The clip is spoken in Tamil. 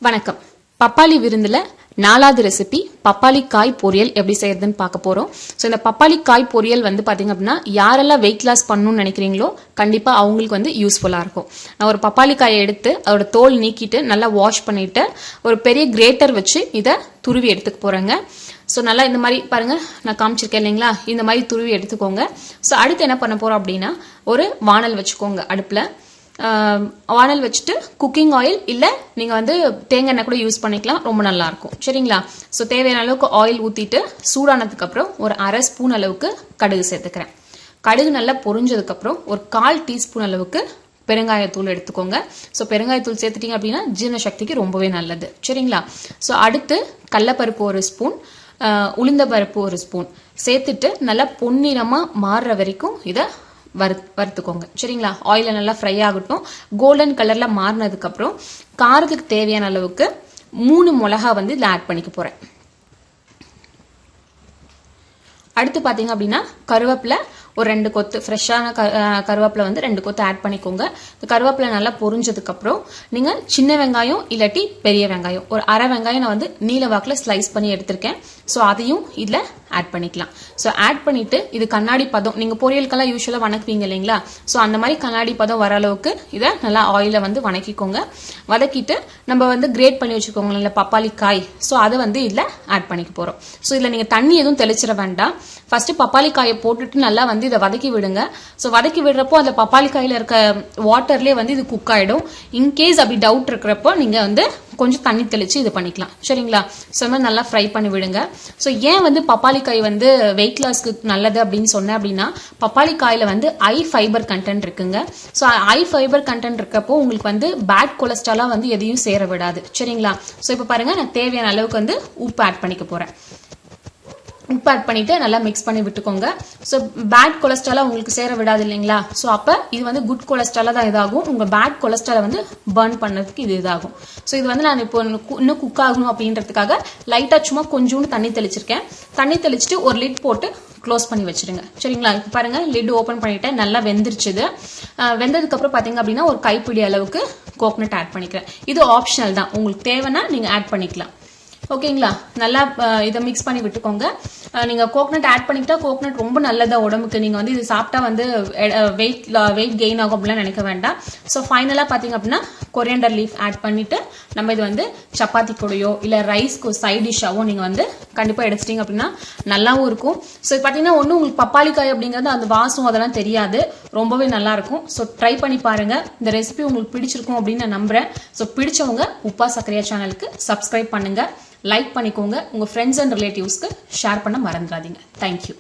வணக்கம். பப்பாளி விருந்துல 4வது ரெசிபி பப்பாளி காய் பொரியல் எப்படி செய்யறதுன்னு பார்க்க போறோம். ஸோ இந்த பப்பாளி காய் பொரியல் பாத்தீங்க அப்படின்னா யாரெல்லாம் வெயிட் லாஸ் பண்ணணும்னு நினைக்கிறீங்களோ கண்டிப்பா அவங்களுக்கு யூஸ்ஃபுல்லா இருக்கும். நான் ஒரு பப்பாளி காயை எடுத்து அதோட தோல் நீக்கிட்டு நல்லா வாஷ் பண்ணிட்டு ஒரு பெரிய கிரேட்டர் வச்சு இதை துருவி எடுத்துக்க போறேங்க. ஸோ நல்லா இந்த மாதிரி பாருங்க, நான் காமிச்சிருக்கேன் இல்லைங்களா, இந்த மாதிரி துருவி எடுத்துக்கோங்க. ஸோ அடுத்து என்ன பண்ண போறோம் அப்படின்னா ஒரு வானல் வச்சுக்கோங்க. அடுப்புல வானல் வச்சுட்டு குக்கிங் ஆயில் இல்ல நீங்க தேங்காய் எண்ணெய் கூட யூஸ் பண்ணிக்கலாம், ரொம்ப நல்லா இருக்கும். சரிங்களா? ஸோ தேவையான அளவுக்கு ஆயில் ஊத்திட்டு சூடானதுக்கு அப்புறம் ஒரு அரை ஸ்பூன் அளவுக்கு கடுகு சேர்த்துக்கிறேன். கடுகு நல்லா பொரிஞ்சதுக்கு அப்புறம் ஒரு 1/4 டீஸ்பூன் அளவுக்கு பெருங்காயத்தூள் எடுத்துக்கோங்க. ஸோ பெருங்காயத்தூள் சேர்த்துட்டீங்க அப்படின்னா ஜீரண சக்திக்கு ரொம்பவே நல்லது. சரிங்களா? ஸோ அடுத்து கடலைப்பருப்பு ஒரு ஸ்பூன், உளுந்த பருப்பு ஒரு ஸ்பூன் சேர்த்துட்டு நல்லா பொன்னிறமா மாறுற வரைக்கும் இதை வறுத்துக்கோங்க. சரிங்களா? ஆயில நல்லா ஃப்ரை ஆகட்டும். கோல்டன் கலர்ல மாறினதுக்கு அப்புறம் காரத்துக்கு தேவையான அளவுக்கு 3 மிளகா இதுல ஆட் பண்ணிக்க போறேன். அடுத்து பாத்தீங்க அப்படின்னா கருவேப்பிலை ஒரு 2 கொத்து, ஃப்ரெஷ்ஷான கருவேப்பிலை 2 கொத்து ஆட் பண்ணிக்கோங்க. இந்த கருவேப்பிலை நல்லா பொரிஞ்சதுக்கு அப்புறம் நீங்க சின்ன வெங்காயம் இல்லாட்டி பெரிய வெங்காயம் ஒரு அரை வெங்காயம் நான் நீல வாக்குல ஸ்லைஸ் பண்ணி எடுத்திருக்கேன். ஸோ அதையும் இதுல ஆட் பண்ணிக்கலாம். ஸோ ஆட் பண்ணிட்டு இது கண்ணாடி பதம், நீங்க பொரியலுக்கெல்லாம் யூஸ்வலா வணக்குவீங்க இல்லைங்களா, ஸோ அந்த மாதிரி கண்ணாடி பதம் வர அளவுக்கு இதை நல்லா ஆயில வணக்கிக்கோங்க. வதக்கிட்டு நம்ம கிரேட் பண்ணி வச்சுக்கோங்க இல்ல பப்பாளி காய், ஸோ அதை இதுல ஆட் பண்ணிக்க போறோம். ஸோ இதுல நீங்க தண்ணி எதுவும் தெளிச்சிட வேண்டாம். ஃபர்ஸ்ட் பப்பாளி காயை போட்டுட்டு நல்லா இதை வதக்கி விடுங்க. ஸோ வதக்கி விடுறப்போ அந்த பப்பாளி காயில இருக்க வாட்டர்லேயே இது குக் ஆயிடும். இன்கேஸ் அப்படி டவுட் இருக்கிறப்போ நீங்க கொஞ்சம் தண்ணி தெளிச்சு இது பண்ணிக்கலாம். சரிங்களா? ஸோ நல்லா ஃப்ரை பண்ணி விடுங்க. ஸோ ஏன் பப்பாளி காய் வெயிட் லாஸ்க்கு நல்லது அப்படின்னு சொன்னேன் அப்படின்னா பப்பாளி காயில ஹை ஃபைபர் கண்டென்ட் இருக்குங்க. ஸோ ஹை ஃபைபர் கண்டென்ட் இருக்கப்போ உங்களுக்கு பேட் கொலஸ்ட்ராலா எதையும் சேர விடாது. சரிங்களா? ஸோ இப்போ பாருங்க, நான் தேவையான அளவுக்கு உப்பு ஆட் பண்ணிக்க போறேன். உப்பு ஆட் பண்ணிட்டு நல்லா மிக்ஸ் பண்ணி விட்டுக்கோங்க. ஸோ பேட் கொலஸ்ட்ராலா உங்களுக்கு சேர விடாது இல்லைங்களா, ஸோ அப்ப இது குட் கொலஸ்ட்ராலா தான் இதாகும். உங்க பேட் கொலஸ்ட்ராலை பர்ன் பண்ணதுக்கு இது இதாகும். ஸோ இது நான் இப்போ இன்னும் குக் ஆகணும் அப்படின்றதுக்காக லைட்டா சும்மா கொஞ்சோண்டு தண்ணி தெளிச்சிருக்கேன். தண்ணி தெளிச்சுட்டு ஒரு லிட் போட்டு க்ளோஸ் பண்ணி வச்சிருங்க. சரிங்களா? இப்போ பாருங்க, லிட் ஓபன் பண்ணிட்டேன், நல்லா வெந்துருச்சுது. வெந்ததுக்கு அப்புறம் பாத்தீங்க அப்படின்னா ஒரு கைப்பிடி அளவுக்கு கோகனட் ஆட் பண்ணிக்கிறேன். இது ஆப்ஷனல் தான், உங்களுக்கு தேவைன்னா நீங்க ஆட் பண்ணிக்கலாம். ஓகேங்களா? நல்லா இதை மிக்ஸ் பண்ணி விட்டுக்கோங்க. நீங்க கோகனட் ஆட் பண்ணிக்கிட்டா கோகனட் ரொம்ப நல்லதா உடம்புக்கு. நீங்க இது சாப்பிட்டா வெயிட் கெயின் ஆகும் அப்படிலாம் நினைக்க வேண்டாம். ஸோ ஃபைனலா பாத்தீங்க அப்படின்னா கொரியண்டர் லீஃப் ஆட் பண்ணிட்டு நம்ம இது சப்பாத்தி கூடயோ இல்ல ரைஸ்க்கு சைட் டிஷ்ஷாவோ நீங்க கண்டிப்பா எடுத்துட்டீங்க அப்படின்னா நல்லாவும் இருக்கும். ஸோ பாத்தீங்கன்னா ஒண்ணு உங்களுக்கு பப்பாளி காய் அப்படிங்கிறது அந்த வாசம் அதெல்லாம் தெரியாது, ரொம்பவே நல்லா இருக்கும். ஸோ ட்ரை பண்ணி பாருங்க. இந்த ரெசிபி உங்களுக்கு பிடிச்சிருக்கும் அப்படின்னு நான் நம்புறேன். ஸோ பிடிச்சவங்க உப்பா சக்கரையா சேனலுக்கு சப்ஸ்கிரைப் பண்ணுங்க, லைக் பண்ணிக்கோங்க, உங்க ஃப்ரெண்ட்ஸ் அண்ட் ரிலேட்டிவ்ஸ்க்கு ஷேர் பண்ண மறந்துடாதீங்க. தேங்க்யூ.